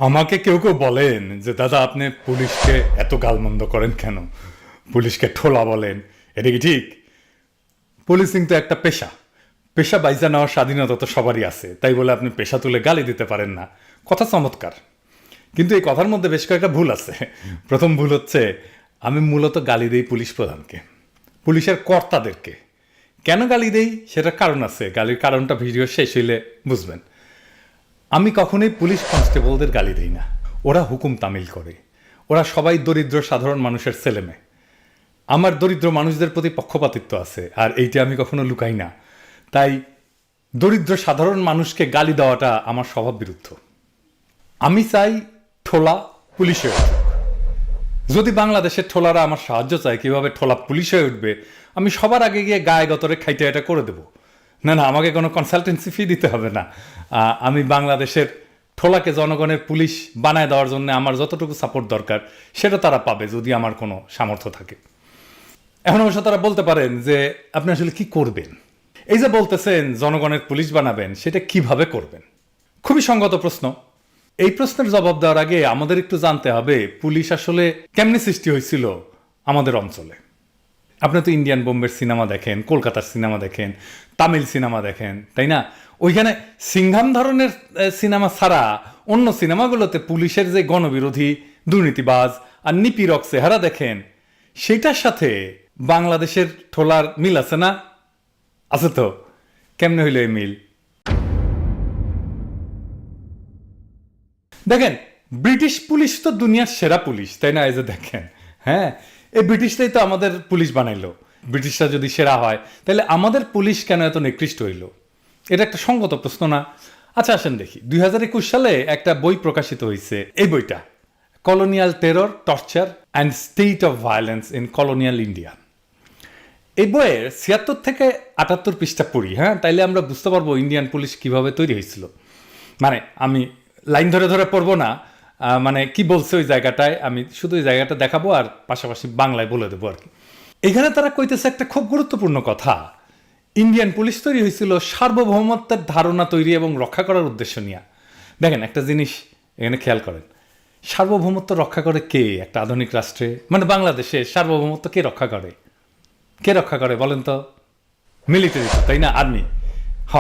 আমাকে কেউ কেউ বলেন যে দাদা আপনি পুলিশকে এত গালমন্দ করেন কেন, পুলিশকে ঠোলা বলেন, এটা কি ঠিক? পুলিশিং তো একটা পেশা, পেশা বাইজা নেওয়ার স্বাধীনতা তো সবারই আছে, তাই বলে আপনি পেশা তুলে গালি দিতে পারেন না। কথা চমৎকার, কিন্তু এই কথার মধ্যে বেশ কয়েকটা ভুল আছে। প্রথম ভুল হচ্ছে, আমি মূলত গালি দেই পুলিশ প্রধানকে, পুলিশের কর্তাদেরকে। কেন গালি দেই সেটার কারণ আছে, গালির কারণটা ভিডিও শেষ হইলে বুঝবেন। আমি কখনোই পুলিশ কনস্টেবলদের গালি দেই না, ওরা হুকুম তামিল করে, ওরা সবাই দরিদ্র সাধারণ মানুষের ছেলেমেয়ে। আমার দরিদ্র মানুষদের প্রতি পক্ষপাতিত্ব আছে, আর এইটা আমি কখনো লুকাই না। তাই দরিদ্র সাধারণ মানুষকে গালি দেওয়াটা আমার স্বভাব বিরুদ্ধ। আমি চাই ঠোলা পুলিশে উঠুক। যদি বাংলাদেশের ঠোলারা আমার সাহায্য চায় কিভাবে ঠোলা পুলিশ হয়ে উঠবে, আমি সবার আগে গিয়ে গায়ে গতরে খাইতে এটা করে দেবো। না না, আমাকে কোনো কনসালটেন্সি ফি দিতে হবে না। আমি বাংলাদেশের ঠোলাকে জনগণের পুলিশ বানায় দেওয়ার জন্য আমার যতটুকু সাপোর্ট দরকার সেটা তারা পাবে, যদি আমার কোনো সামর্থ্য থাকে। এখন অবশ্য তারা বলতে পারেন যে আপনি আসলে কি করবেন, এই যে বলতেছেন জনগণের পুলিশ বানাবেন, সেটা কিভাবে করবেন? খুবই সঙ্গত প্রশ্ন। এই প্রশ্নের জবাব দেওয়ার আগে আমাদের একটু জানতে হবে পুলিশ আসলে কেমনে সৃষ্টি হয়েছিল আমাদের অঞ্চলে। আপনি তো ইন্ডিয়ান বোম্বের সিনেমা দেখেন, কলকাতার সিনেমা দেখেন, তামিল সিনেমা দেখেন, তাই না? ওইখানে সিংঘাম ধরনের সিনেমা ছাড়া অন্য সিনেমাগুলোতে পুলিশের যে গণবিরোধী, দুর্নীতিবাজ আর নিপীড়ক চেহারা দেখেন, সেটার সাথে বাংলাদেশের ঠোলার মিল আছে না? আছে তো। কেমনে হইল এই মিল? দেখেন, ব্রিটিশ পুলিশ তো দুনিয়ার সেরা পুলিশ, তাই না? এই যে দেখেন, হ্যাঁ, এই ব্রিটিশরাই তো আমাদের পুলিশ বানাইলো। ব্রিটিশরা যদি সেরা হয়, তাহলে আমাদের পুলিশ কেন এত নিকৃষ্ট হইল? এটা একটা সঙ্গত প্রশ্ন না? আচ্ছা আসেন দেখি, 2021 সালে একটা বই প্রকাশিত হয়েছে। এই বইটা colonial terror, torture and state of violence in colonial India. এই বইয়ের 76 থেকে 78 পৃষ্ঠা পড়ি, হ্যাঁ, তাইলে আমরা বুঝতে পারবো ইন্ডিয়ান পুলিশ কিভাবে তৈরি হয়েছিল। মানে আমি লাইন ধরে ধরে পড়বো না, মানে কি বলছে ওই জায়গাটায়, আমি শুধু ওই জায়গাটা দেখাবো আর পাশাপাশি বাংলায় বলে দেবো আর কি। এখানে তারা কইতেছে একটা খুব গুরুত্বপূর্ণ কথা, ইন্ডিয়ান পুলিশ তৈরি হয়েছিল সার্বভৌমত্বের ধারণা তৈরি এবং রক্ষা করার উদ্দেশ্য নিয়ে। দেখেন একটা জিনিস এখানে খেয়াল করেন, সার্বভৌমত্ব রক্ষা করে কে একটা আধুনিক রাষ্ট্রে? মানে বাংলাদেশে সার্বভৌমত্ব কে রক্ষা করে? কে রক্ষা করে বলেন তো? মিলিটারি তো, তাই না? আর্মি। হ,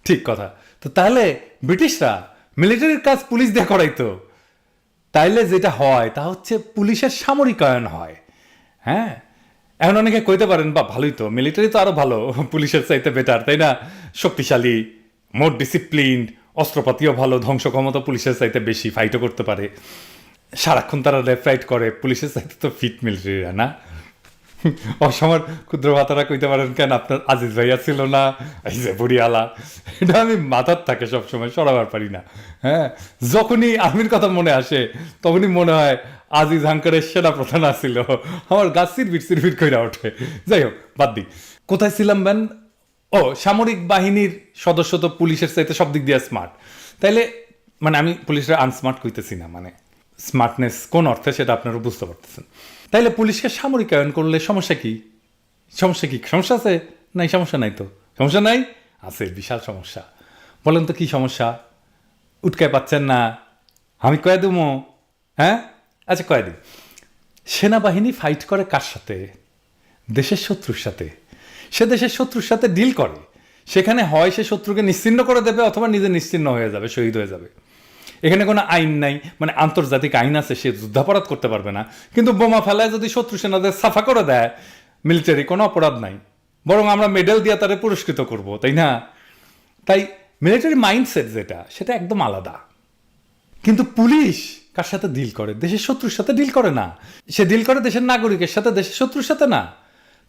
ঠিক কথা। তো তাহলে ব্রিটিশরা মিলিটারির কাজ পুলিশ দিয়ে করাইতো। তাইলে যেটা হয় তা হচ্ছে পুলিশের সামরিকায়ন হয়। হ্যাঁ, এখন অনেকে কইতে পারেন বা ভালোই তো, মিলিটারি তো আরো ভালো, পুলিশের চাইতে বেটার, তাই না? শক্তিশালী, মোর ডিসিপ্লিনড, অস্ত্রপাতিও ভালো, ধ্বংস ক্ষমতা পুলিশের চাইতে বেশি, ফাইটও করতে পারে, সারাক্ষণ তারা লেফট রাইট করে, পুলিশের চাইতে তো ফিট মিলিটারিরা না? অসমর ক্ষুদ্র ভাতারা কইতে পারেন কেন আপনার আজিজ ভাইয়া ছিল না, এই যে বুড়িয়ালা, এটা আমি মাথার থাকে সবসময়, সরাবার পারি না। হ্যাঁ, যখনই আর্মির কথা মনে আসে তখনই মনে হয় আজিজ হাঙ্কারের সেনা প্রধান আসছিল, আমার গাছ সিরবিট কইরা ওঠে। যাই হোক, বাদ দিই। কোথায় ছিলাম ব্যান? ও, সামরিক বাহিনীর সদস্য তো পুলিশের চাইতে সব দিক দিয়ে স্মার্ট। তাইলে মানে আমি পুলিশের আনস্মার্ট কইতেছি না, মানে স্মার্টনেস কোন অর্থে সেটা আপনারা বুঝতে পারতেছেন। তাইলে পুলিশকে সামরিকায়ন করলে সমস্যা কি? সমস্যা কি? সমস্যা আছে? নাই, সমস্যা নাই তো। সমস্যা নাই? আছে, বিশাল সমস্যা। বলেন তো কি সমস্যা? উটকায় পাচ্ছেন না? আমি কয়ে দেবো? হ্যাঁ, আচ্ছা কয়ে দিই। সেনাবাহিনী ফাইট করে কার সাথে? দেশের শত্রুর সাথে। সে দেশের শত্রুর সাথে ডিল করে, সেখানে হয় সে শত্রুকে নিশ্চিহ্ন করে দেবে অথবা নিজে নিশ্চিহ্ন হয়ে যাবে, শহীদ হয়ে যাবে। এখানে কোনো আইন নাই, মানে আন্তর্জাতিক আইন আছে, সে যুদ্ধাপরাধ করতে পারবে না, কিন্তু বোমা ফেলায় যদি শত্রু সেনাদের সাফা করে দেয়, মিলিটারি কোনো অপরাধ নাই, বরং আমরা মেডেল দিয়ে তাদের পুরস্কৃত করব, তাই না? তাই মিলিটারি মাইন্ডসেট যেটা, সেটা একদম আলাদা। কিন্তু পুলিশ কার সাথে ডিল করে? দেশের শত্রুর সাথে ডিল করে না, সে ডিল করে দেশের নাগরিকের সাথে, দেশের শত্রুর সাথে না।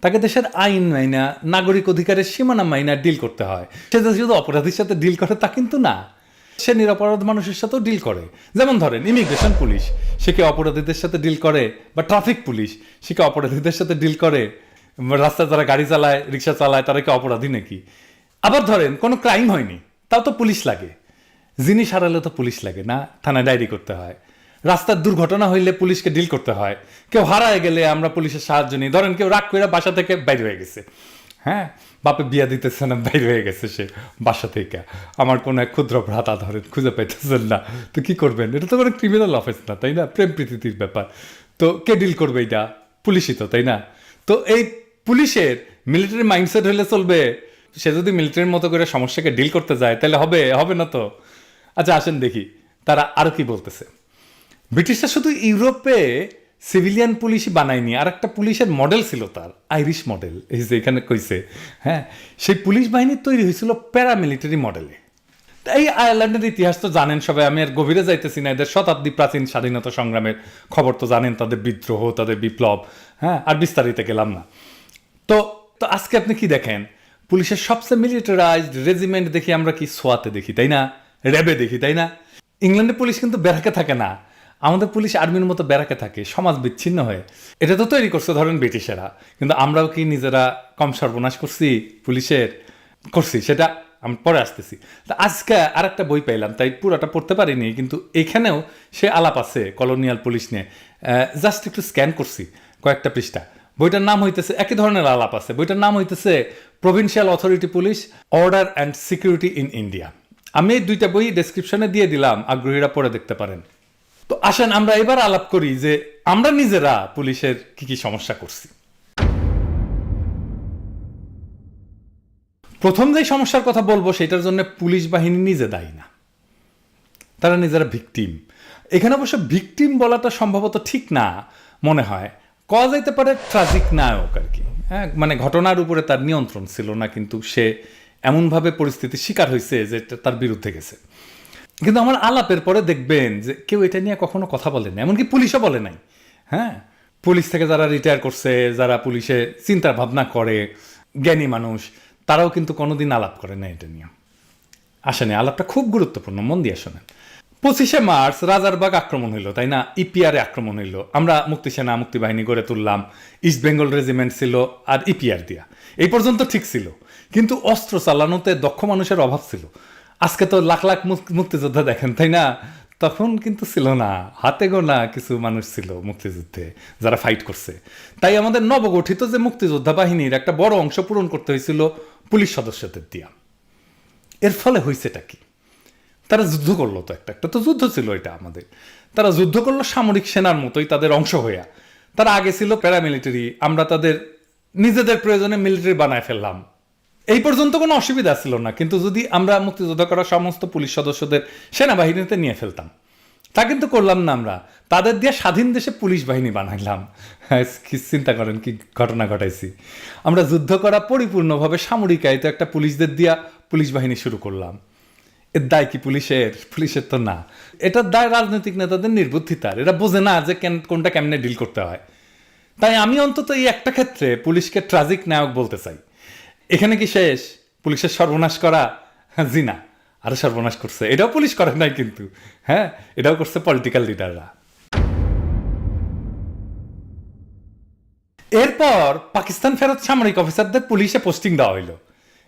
তাকে দেশের আইন মাইনা, নাগরিক অধিকারের সীমানা মাইনা ডিল করতে হয়। সে যে শুধু অপরাধীর সাথে ডিল করে তা কিন্তু না, সে নিরপরাধ মানুষের সাথেও ডিল করে। যেমন ধরেন ইমিগ্রেশন পুলিশ, সে কি অপরাধীদের সাথে ডিল করে? বা ট্রাফিক পুলিশ, সে কি অপরাধীদের সাথে ডিল করে? রাস্তায় যারা গাড়ি চালায়, রিক্সা চালায়, তারা কি অপরাধী নাকি? আবার ধরেন কোনো ক্রাইম হয়নি, তাও তো পুলিশ লাগে। জিনিস হারালে তো পুলিশ লাগে না, থানায় ডায়েরি করতে হয়। রাস্তার দুর্ঘটনা হইলে পুলিশকে ডিল করতে হয়। কেউ হারায় গেলে আমরা পুলিশের সাহায্য নিই। ধরেন কেউ রাগ করে বাসা থেকে বাইরে হয়ে গেছে, হ্যাঁ, বাপে বিয়া দিতেছে না, বাইরে হয়ে গেছে সে বাসা থেকে, আমার কোনো এক ক্ষুদ্র ভ্রাতা ধরেন খুঁজে পাইতেছেন না, তো কি করবেন? এটা তো কোনো ক্রিমিনাল অফেন্স না, তাই না? প্রেম প্রীতির ব্যাপার, তো কে ডিল করবে এটা? পুলিশই তো, তাই না? তো এই পুলিশের মিলিটারি মাইন্ডসেট হলে চলবে? সে যদি মিলিটারির মতো করে সমস্যাকে ডিল করতে যায় তাহলে হবে? হবে না তো। আচ্ছা আসেন দেখি তারা আরো কি বলতেছে। ব্রিটিশরা শুধু ইউরোপে সিভিলিয়ান পুলিশই বানায়নি, আর একটা পুলিশের মডেল ছিল তার, আইরিশ মডেল, এই যে এখানে কইছে। হ্যাঁ, সেই পুলিশ বাহিনী তৈরি হয়েছিল প্যারামিলিটারি মডেলে। এই আয়ারল্যান্ডের ইতিহাস তো জানেন সবাই, আমি আর গভীরে যাইতেছি না। এদের শতাব্দী প্রাচীন স্বাধীনতা সংগ্রামের খবর তো জানেন, তাদের বিদ্রোহ, তাদের বিপ্লব, হ্যাঁ, আর বিস্তারিত গেলাম না। তো তো আজকে আপনি কি দেখেন? পুলিশের সবচেয়ে মিলিটারাইজড রেজিমেন্ট দেখি আমরা কি সোয়াতে দেখি, তাই না? র্যাবে দেখি, তাই না? ইংল্যান্ডের পুলিশ কিন্তু ব্যারাকে থাকে না, আমাদের পুলিশ আর্মির মতো ব্যারাকে থাকে, সমাজ বিচ্ছিন্ন হয়ে। এটা তো তৈরি করছে ধরেন ব্রিটিশেরা, কিন্তু আমরাও কি নিজেরা কম সর্বনাশ করছি পুলিশের? করছি, সেটা আমি পরে আসতেছি। তা আজকে আর একটা বই পাইলাম, তাই পুরোটা পড়তে পারিনি, কিন্তু এখানেও সে আলাপ আছে কলোনিয়াল পুলিশ নিয়ে। জাস্ট একটু স্ক্যান করছি কয়েকটা পৃষ্ঠা। বইটার নাম হইতেছে, একই ধরনের আলাপ আছে, বইটার নাম হইতেছে provincial authority police, order and security in India. আমি এই দুইটা বই ডেসক্রিপশনে দিয়ে দিলাম, আগ্রহীরা পড়ে দেখতে পারেন। তো আসেন আমরা এবার আলাপ করি যে আমরা নিজেরা পুলিশের কি কি সমস্যা করছি। প্রথম যে সমস্যার কথা বলবো সেটার জন্য পুলিশ বাহিনী নিজে দায়ী না, তারা নিজেরা ভিকটিম। এখানে অবশ্য ভিকটিম বলাটা সম্ভবত ঠিক না মনে হয়, কওয়া যাইতে পারে ট্রাজিক নায়ক আর কি। হ্যাঁ, মানে ঘটনার উপরে তার নিয়ন্ত্রণ ছিল না, কিন্তু সে এমনভাবে পরিস্থিতির শিকার হয়েছে যে তার বিরুদ্ধে গেছে। কিন্তু আমার আলাপের পরে দেখবেন যে কেউ এটা নিয়ে কখনো কথা বলে না, এমনকি পুলিশও বলে নাই। হ্যাঁ, পুলিশ থেকে যারা রিটায়ার করছে, যারা পুলিশে চিন্তা ভাবনা করে, জ্ঞানী মানুষ, তারাও কিন্তু কোনোদিন আলাপ করে না এটা নিয়ে। আসেনি, আলাপটা খুব গুরুত্বপূর্ণ, মন দিয়ে শোনেন। 25শে মার্চ রাজারবাগ আক্রমণ হইলো, তাই না? ইপিআরে আক্রমণ হইলো, আমরা মুক্তিসেনা মুক্তিবাহিনী গড়ে তুললাম, ইস্ট বেঙ্গল রেজিমেন্ট ছিল আর ইপিআর দিয়া, এই পর্যন্ত ঠিক ছিল। কিন্তু অস্ত্র চালানোতে দক্ষ মানুষের অভাব ছিল। আজকে তো লাখ লাখ মুক্তিযোদ্ধা দেখেন, তাই না? তখন কিন্তু ছিল না, হাতে গোনা কিছু মানুষ ছিল মুক্তিযুদ্ধে যারা ফাইট করছে। তাই আমাদের নবগঠিত যে মুক্তিযোদ্ধা বাহিনীর একটা বড় অংশ পূরণ করতে হয়েছিল পুলিশ সদস্যদের দিয়া। এর ফলে হয়েছেটা কি? তারা যুদ্ধ করলো, তো একটা একটা তো যুদ্ধ ছিল এটা আমাদের। তারা যুদ্ধ করলো সামরিক সেনার মতোই তাদের অংশ হইয়া। তারা আগে ছিল প্যারামিলিটারি, আমরা তাদের নিজেদের প্রয়োজনে মিলিটারি বানায় ফেললাম। এই পর্যন্ত কোনো অসুবিধা ছিল না, কিন্তু যদি আমরা মুক্তিযুদ্ধ করা সমস্ত পুলিশ সদস্যদের সেনাবাহিনীতে নিয়ে ফেলতাম, তা কিন্তু করলাম না। আমরা তাদের দিয়ে স্বাধীন দেশে পুলিশ বাহিনী বানাইলাম। চিন্তা করেন কি ঘটনা ঘটাইছি। আমরা যুদ্ধ করা পরিপূর্ণভাবে সামরিক আয়িত একটা পুলিশদের দিয়া পুলিশ বাহিনী শুরু করলাম। এর দায় কি পুলিশের? পুলিশের তো না, এটার দায় রাজনৈতিক নেতাদের নির্বুদ্ধিতার। এরা বোঝে না যে কোনটা কেমনে ডিল করতে হয়। তাই আমি অন্তত এই একটা ক্ষেত্রে পুলিশকে ট্রাজিক নায়ক বলতে চাই। এখানে কি শেষ পুলিশের সর্বনাশ করা? জি না, আরো সর্বনাশ করছে। এটাও পুলিশ করে নাই কিন্তু, হ্যাঁ, এটাও করছে পলিটিক্যাল লিডাররা। এরপর পাকিস্তান ফেরত সামরিক অফিসারদের পুলিশে পোস্টিং দেওয়া হইলো।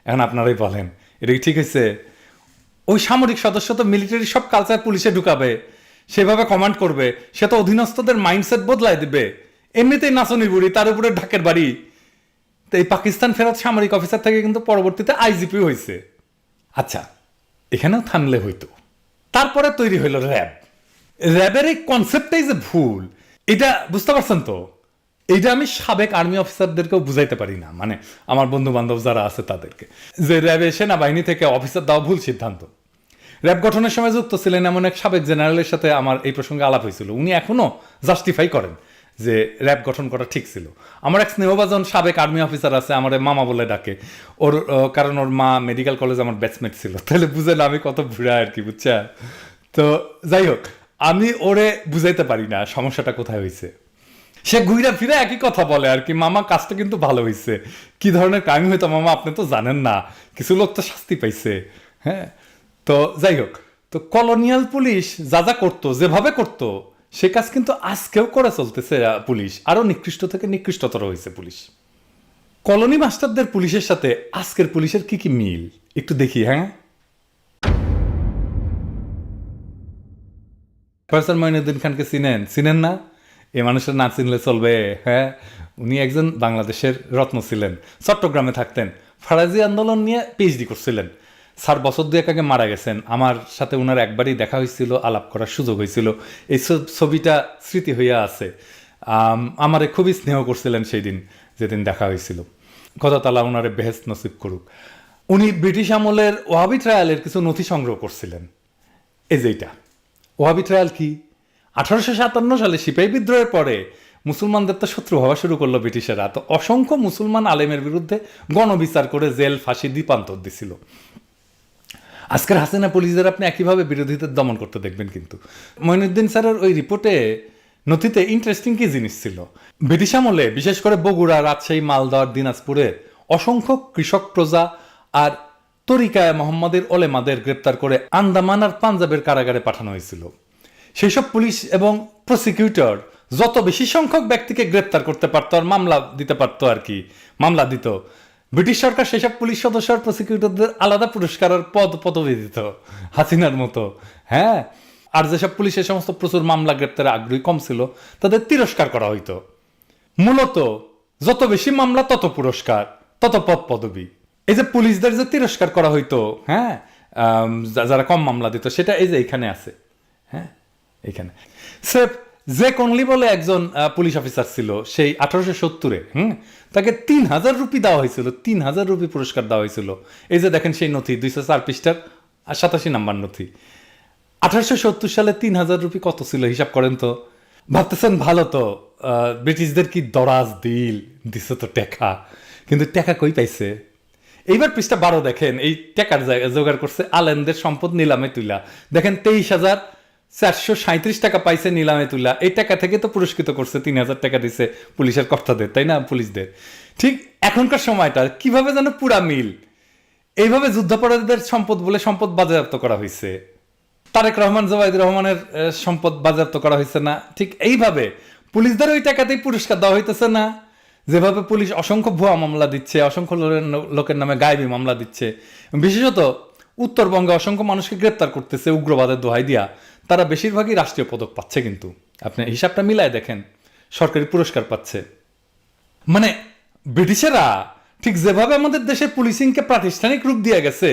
এখন আপনারাই বলেন, এটা কি ঠিক হয়েছে? ওই সামরিক সদস্য তো মিলিটারি সব কালচার পুলিশে ঢুকাবে, সেভাবে কমান্ড করবে, সে তো অধীনস্থদের মাইন্ডসেট বদলায় দিবে। এমনিতেই নাচনি বুড়ি, তার উপরে ঢাকের বাড়ি। তো এই পাকিস্তান ফেরত সামরিক অফিসার থেকে কিন্তু পরবর্তীতে আইজিপি হয়েছে। আচ্ছা, এখানেও থামলে হইতো। তারপরে তৈরি হইল র্যাব। র্যাবের এই কনসেপ্টটাই যে ভুল, এটা বুঝতে পারছেন তো? এইটা আমি সাবেক আর্মি অফিসারদেরকেও বুঝাইতে পারি না, মানে আমার বন্ধু বান্ধব যারা আছে তাদেরকে, যে র্যাবে সেনাবাহিনী থেকে অফিসার দেওয়া ভুল সিদ্ধান্ত। র্যাব গঠনের সময় যুক্ত ছিলেন এমন এক সাবেক জেনারেলের সাথে আমার এই প্রসঙ্গে আলাপ হয়েছিল। উনি এখনো জাস্টিফাই করেন যে র্যাব গঠন করা ঠিক ছিল। আমার এক স্নেহভাজন সাবেক আর্মি অফিসার আছে, আমার মামা বলে ডাকে ওর, কারণ ওর মা মেডিকেল কলেজ আমার ব্যাচমেট ছিল। তাহলে বুঝেন আমি কত ভুড়া আর কি, বুঝছে? তো যাই হোক, আমি ওরে বুঝাইতে পারি না সমস্যাটা কোথায় হয়েছে। সে ঘুরে ফিরে একই কথা বলে আর কি, মামা কাজটা কিন্তু ভালো হয়েছে। কি ধরনের ক্রাইম হইতো মামা আপনি তো জানেন না, কিছু লোক তো শাস্তি পাইছে। হ্যাঁ, তো যাই হোক, তো কলোনিয়াল পুলিশ যা যা করতো, যেভাবে করতো, সে কাজ কিন্তু আজকেও করে চলতেছে পুলিশ। আরো নিকৃষ্ট থেকে নিকৃষ্টতর হয়েছে পুলিশ। কলোনি মাস্টারদের পুলিশের সাথে আজকের পুলিশের কি কি মিল একটু দেখি। হ্যাঁ, প্রফেসর মঈনুদ্দিন খানকে চিনেন? চিনেন না? এ মানুষের না চিনলে চলবে? হ্যাঁ, উনি একজন বাংলাদেশের রত্ন ছিলেন, চট্টগ্রামে থাকতেন, ফরাজি আন্দোলন নিয়ে পিএইচডি করছিলেন। স্যার বছর দুয়েক আগে মারা গেছেন। আমার সাথে ওনার একবারই দেখা হয়েছিল, আলাপ করার সুযোগ হয়েছিল। এই ছবিটা স্মৃতি হইয়া আছে। আমারে খুবই স্নেহ করছিলেন সেই দিন, যেদিন দেখা হয়েছিল। খোদা তাআলা ওনারে বেহেশত নসিব করুক। উনি ব্রিটিশ আমলের ওয়াহাবি ট্রায়ালের কিছু নথি সংগ্রহ করছিলেন। এই যে এটা ওয়াহাবি ট্রায়াল কি, 1857 সালে সিপাহী বিদ্রোহের পরে মুসলমানদের তো শত্রু হওয়া শুরু করলো ব্রিটিশেরা। তো অসংখ্য মুসলমান আলেমের বিরুদ্ধে গণবিচার করে জেল, ফাঁসি, দ্বীপান্তর দিছিল। আজকের হাসিনা পুলিশদের আপনি একইভাবে বিরোধীদের দমন করতে দেখবেন। কিন্তু মঈনুদ্দিন স্যারের ওই রিপোর্টে, নথিতে ইন্টারেস্টিং কি জিনিস ছিল, ব্রিটিশ আমলে বিশেষ করে বগুড়া, রাজশাহী, মালদহ, দিনাজপুরে অসংখ্য কৃষক প্রজা আর তরিকায় মোহাম্মদের ওলেমাদের গ্রেপ্তার করে আন্দামান আর পাঞ্জাবের কারাগারে পাঠানো হয়েছিল। সেই সব পুলিশ এবং প্রসিকিউটর যত বেশি সংখ্যক ব্যক্তিকে গ্রেপ্তার করতে পারতো আর মামলা দিতে পারতো, আর কি মামলা দিত, ব্রিটিশ সরকার সেসব পুলিশ সদস্য আর প্রসিকিউটরদের আলাদা পুরস্কার আর পদবি দিত, হাসিনার মতো। হ্যাঁ, আর যেসব পুলিশ এই সমস্ত প্রচুর মামলা গ্রেপ্তারে আগ্রহী কম ছিল, তাদের তিরস্কার করা হইতো। মূলত যত বেশি মামলা তত পুরস্কার, তত পদবি। এই যে পুলিশদের যে তিরস্কার করা হইতো, হ্যাঁ, যারা কম মামলা দিত, সেটা এই যে এখানে আছে। হ্যাঁ, এখানে সেফ যে কনলি বলে একজন পুলিশ অফিসার ছিল, সেই 1870-এ তাকে 3000 রুপি দেওয়া হয়েছিল, 3000 রুপি পুরস্কার দেওয়া হয়েছিল। এই যে দেখেন সেই নথি, 204 পৃষ্ঠার 87 নাম্বার নথি। 1870 সালে 3000 রুপি কত ছিল হিসাব করেন তো। ভাবতেছেন ভালো তো, ব্রিটিশদের কি দরাজ দিল দিছে তো টাকা, কিন্তু টাকা কই পাইছে? এইবার পৃষ্ঠা 12 দেখেন, এই টাকার জোগাড় করছে আলেমদের সম্পদ নিলামে তুলা। দেখেন 23,437 টাকা পাইছে নিলামে তুলা। এই টাকা থেকে তো পুরস্কৃত করছে, 3000 টাকা দিছে পুলিশের কর্তাদের, তাই না, পুলিশদের। ঠিক এখনকার সময়টা কিভাবে যেন পুরা মিল। এইভাবে যুদ্ধাপরাধীদের সম্পদ বলে সম্পদ বাজেয়াপ্ত করা হয়েছে। তারেক রহমান, জোবাইদুর রহমানের সম্পদ বাজেয়াপ্ত করা হয়েছে না? ঠিক এইভাবে পুলিশদের ওই টাকাতেই পুরস্কার দেওয়া হইতেছে না? যেভাবে পুলিশ অসংখ্য ভুয়া মামলা দিচ্ছে, অসংখ্য লোকের নামে গায়েবী মামলা দিচ্ছে, বিশেষত উত্তরবঙ্গে অসংখ্য মানুষকে গ্রেপ্তার করতেছে উগ্রবাদের দোহাই দিয়া, তারা বেশিরভাগই রাষ্ট্রীয় পদক পাচ্ছে। কিন্তু আপনি হিসাবটা মিলায় দেখেন, সরকারি পুরস্কার পাচ্ছে। মানে ব্রিটিশেরা ঠিক যেভাবে আমাদের দেশের পুলিশিংকে প্রাতিষ্ঠানিক রূপ দিয়ে গেছে,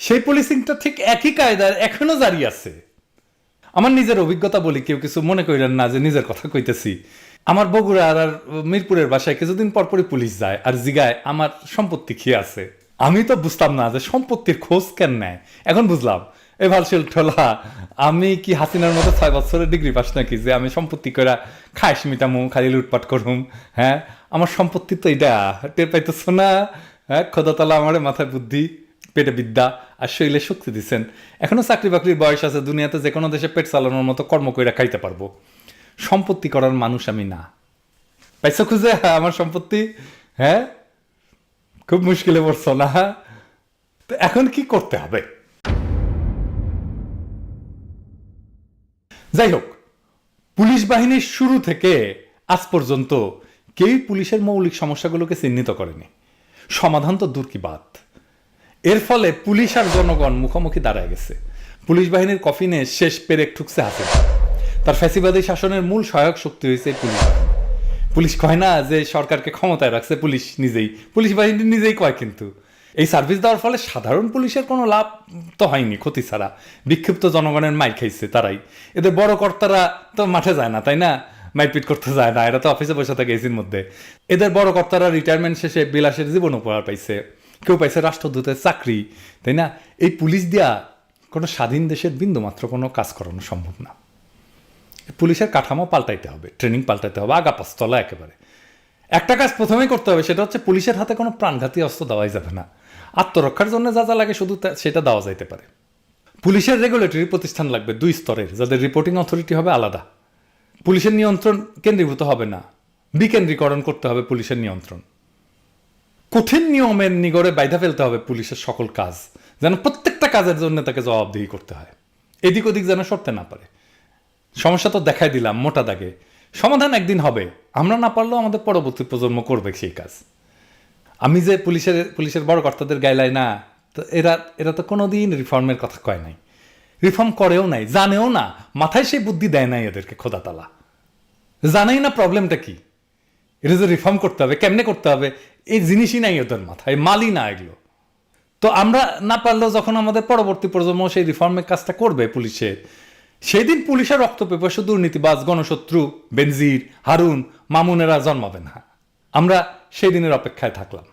সেই পুলিশিংটা ঠিক একই কায়দায় এখনো জারি আছে। আমার নিজের অভিজ্ঞতা বলি, কেউ কিছু মনে করেন না যে নিজের কথা কইতেছি। আমার বগুড়া আর মিরপুরের বাসায় কিছুদিন পরপরই পুলিশ যায় আর জিগায় আমার সম্পত্তি কি আছে। আমি তো বুঝতাম না যে সম্পত্তির খোঁজ কেন নেয়, এখন বুঝলাম। এ ভালশীল ঠোলা, আমি কি হাসিনার মতো 6 বছরের ডিগ্রি পাস নাকি যে আমি সম্পত্তি করে খাইস মিটামু, খালি লুটপাট করুম? হ্যাঁ, আমার সম্পত্তি তো এটা টের পাইতেছ না? হ্যাঁ, খোদা তাআলা আমার মাথায় বুদ্ধি, পেটে বিদ্যা আর শরীরে শক্তি দিচ্ছেন। এখনো চাকরি বাকরির বয়স আছে, দুনিয়াতে যে কোনো দেশে পেট চালানোর মতো কর্ম কইরা খাইতে পারবো। সম্পত্তি করার মানুষ আমি না। পাইছো খুঁজে আমার সম্পত্তি? হ্যাঁ, খুব মুশকিলে পড়ছো না? তো এখন কি করতে হবে? যাই হোক, পুলিশ বাহিনীর শুরু থেকে আজ পর্যন্ত কেউই পুলিশের মৌলিক সমস্যাগুলোকে চিহ্নিত করেনি। সমাধান তো দূর কি বাত। এর ফলে পুলিশ আর জনগণ মুখোমুখি দাঁড়ায় গেছে। পুলিশ বাহিনীর কফিনে শেষ পেরেক ঠুকছে হাসিনা। তার ফ্যাসিবাদী শাসনের মূল সহায়ক শক্তি হয়েছে পুলিশ বাহিনী। পুলিশ কয় না যে সরকারকে ক্ষমতায় রাখছে, পুলিশ নিজেই, পুলিশ বাহিনী নিজেই কয়। কিন্তু এই সার্ভিস দেওয়ার ফলে সাধারণ পুলিশের কোনো লাভ তো হয়নি, ক্ষতি ছাড়া। বিক্ষিপ্ত জনগণের মাইর খাইছে তারাই। এদের বড় কর্তারা তো মাঠে যায় না, তাই না, মাইরপিট করতে যায় না, এরা তো অফিসে বসে থাকে এসির মধ্যে। এদের বড় কর্তারা রিটায়ারমেন্ট শেষে বিলাসের জীবন উপহার পাইছে, কেউ পাইছে রাষ্ট্রদূতের চাকরি, তাই না। এই পুলিশ দিয়া কোনো স্বাধীন দেশের বিন্দুমাত্র কোনো কাজ করানো সম্ভব না। পুলিশের কাঠামো পাল্টাইতে হবে, ট্রেনিং পাল্টাইতে হবে, আগাপাস্তলা একেবারে। একটা কাজ প্রথমেই করতে হবে, সেটা হচ্ছে পুলিশের হাতে কোনো প্রাণঘাতী অস্ত্র দেওয়াই যাবে না। আত্মরক্ষার জন্য যা যা লাগে শুধু সেটা দেওয়া যাইতে পারে। পুলিশের রেগুলেটরি প্রতিষ্ঠান লাগবে 2 স্তরের, যাদের রিপোর্টিং অথরিটি হবে আলাদা। পুলিশের নিয়ন্ত্রণ কেন্দ্রীভূত হবে না, বিকেন্দ্রীকরণ করতে হবে পুলিশের নিয়ন্ত্রণ। কঠিন নিয়মের নিগড়ে বাইধা ফেলতে হবে পুলিশের সকল কাজ, যেন প্রত্যেকটা কাজের জন্য তাকে জবাবদিহি করতে হয়, এদিক ওদিক যেন সরতে না পারে। সমস্যা তো দেখাই দিলাম মোটা দাগে, সমাধান একদিন হবে। আমরা না পারলেও আমাদের পরবর্তী প্রজন্ম করবে সেই কাজ। আমি যে পুলিশের বড় কর্তাদের গাইলাই না, তো এরা তো কোনোদিন রিফর্মের কথা কয় নাই, রিফর্ম করেও নাই, জানেও না, মাথায় সেই বুদ্ধি দেয় নাই এদেরকে খোদা তাআলা। জানাই না প্রবলেমটা কি, এটা যে রিফর্ম করতে হবে, কেমনে করতে হবে, এই জিনিসই নাই ওদের মাথায়, মালই না এগুলো। তো আমরা না পারলেও যখন আমাদের পরবর্তী প্রজন্ম সেই রিফর্মের কাজটা করবে পুলিশের, সেই দিন পুলিশের রক্তপিপাসু দুর্নীতিবাজ গণশত্রু বেনজির, হারুন, মামুনেরা জন্মাবে না। আমরা সেই দিনের অপেক্ষায় থাকলাম।